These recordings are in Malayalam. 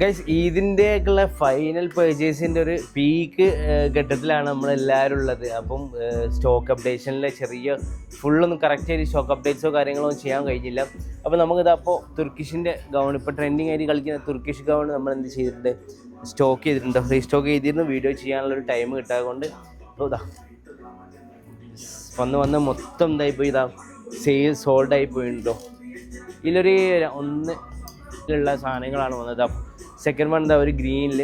ഗൈസ് ഇതിൻ്റെയൊക്കെയുള്ള ഫൈനൽ പർച്ചേസിൻ്റെ ഒരു പീക്ക് ഘട്ടത്തിലാണ് നമ്മളെല്ലാവരും ഉള്ളത്. അപ്പം സ്റ്റോക്ക് അപ്ഡേഷനിലെ ചെറിയ ഫുള്ളൊന്നും കറക്റ്റ് ആയിട്ട് സ്റ്റോക്ക് അപ്ഡേറ്റ്സോ കാര്യങ്ങളോ ചെയ്യാൻ കഴിഞ്ഞില്ല. അപ്പോൾ നമുക്കിതപ്പോൾ തുർക്കിഷിൻ്റെ ഗൗൺ, ഇപ്പോൾ ട്രെൻഡിങ് ആയിട്ട് കളിക്കുന്ന തുർക്കിഷ് ഗൗൺ നമ്മൾ എന്ത് ചെയ്തിട്ടുണ്ട്, സ്റ്റോക്ക് ചെയ്തിട്ടുണ്ട്. ഫ്രീ സ്റ്റോക്ക് ചെയ്തിരുന്നു. വീഡിയോ ചെയ്യാനുള്ളൊരു ടൈം കിട്ടാതെ കൊണ്ട് അപ്പോൾ ഇതാ വന്ന് മൊത്തം ഇതായിപ്പോയി. ഇതാ സെയിൽ സോൾഡായി പോയിട്ടുണ്ടോ. ഇതിലൊരു ഒന്നിലുള്ള സാധനങ്ങളാണ് വന്നത്. സെക്കൻഡ് വൺ എന്താ ഒരു ഗ്രീനിൽ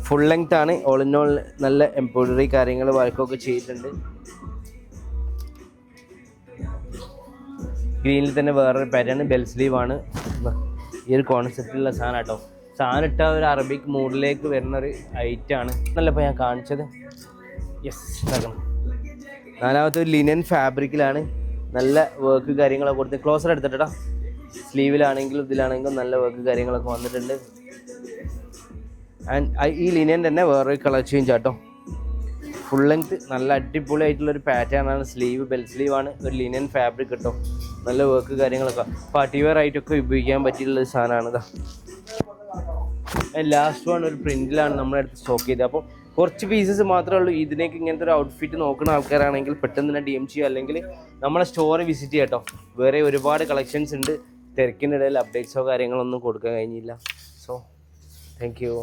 ഫുൾ ലെങ്ത് ആണ്. ഓൾ ഇൻ ഓൾ നല്ല എംബ്രോയിഡറി കാര്യങ്ങൾ വർക്കൊക്കെ ചെയ്തിട്ടുണ്ട്. ഗ്രീനിൽ തന്നെ വേറൊരു പാറ്റേൺ ബെൽ സ്ലീവ് ആണ്. ഈ ഒരു കോൺസെപ്റ്റിലുള്ള സാധനം കേട്ടോ. സാധനം ഇട്ട ഒരു അറബിക് മൂഡിലേക്ക് വരുന്നൊരു ഐറ്റാണ്. നല്ലപ്പോൾ ഞാൻ കാണിച്ചത്. യെസ്, ഇതാക്കണം. നാലാമത്തെ ഒരു ലിനൻ ഫാബ്രിക്കിലാണ്. നല്ല വർക്ക് കാര്യങ്ങളൊക്കെ കൊടുത്ത് ക്ലോസർ എടുത്തിട്ടാ. സ്ലീവിലാണെങ്കിലും ഇതിലാണെങ്കിലും നല്ല വർക്ക് കാര്യങ്ങളൊക്കെ വന്നിട്ടുണ്ട്. ആൻഡ് ഈ ലിനൻ തന്നെ വേറൊരു കളർ ചേഞ്ച് ആട്ടോ. ഫുൾ ലെങ്ത് നല്ല അടിപൊളിയായിട്ടുള്ളൊരു പാറ്റേൺ ആണ്. സ്ലീവ് ബെൽ സ്ലീവാണ്. ഒരു ലിനൻ ഫാബ്രിക് കേട്ടോ. നല്ല വർക്ക് കാര്യങ്ങളൊക്കെ പാർട്ടി വെയർ ആയിട്ടൊക്കെ ഉപയോഗിക്കാൻ പറ്റിയിട്ടുള്ളൊരു സാധനമാണ്. ഇതാ ലാസ്റ്റ് വൺ ഒരു പ്രിൻറ്റിലാണ് നമ്മളടുത്ത് സ്റ്റോക്ക് ചെയ്തത്. അപ്പോൾ കുറച്ച് പീസസ് മാത്രമേ ഉള്ളൂ. ഇതിനേക്ക് ഇങ്ങനത്തെ ഒരു ഔട്ട്ഫിറ്റ് നോക്കുന്ന ആൾക്കാരാണെങ്കിൽ പെട്ടെന്ന് തന്നെ DM ചെയ്യുക, അല്ലെങ്കിൽ നമ്മളെ സ്റ്റോറി വിസിറ്റ് ചെയ്യാം കേട്ടോ. വേറെ ഒരുപാട് കളക്ഷൻസ് ഉണ്ട്. തിരക്കിനിടയിൽ അപ്ഡേറ്റ്സോ കാര്യങ്ങളൊന്നും കൊടുക്കാൻ കഴിഞ്ഞില്ല. So thank you.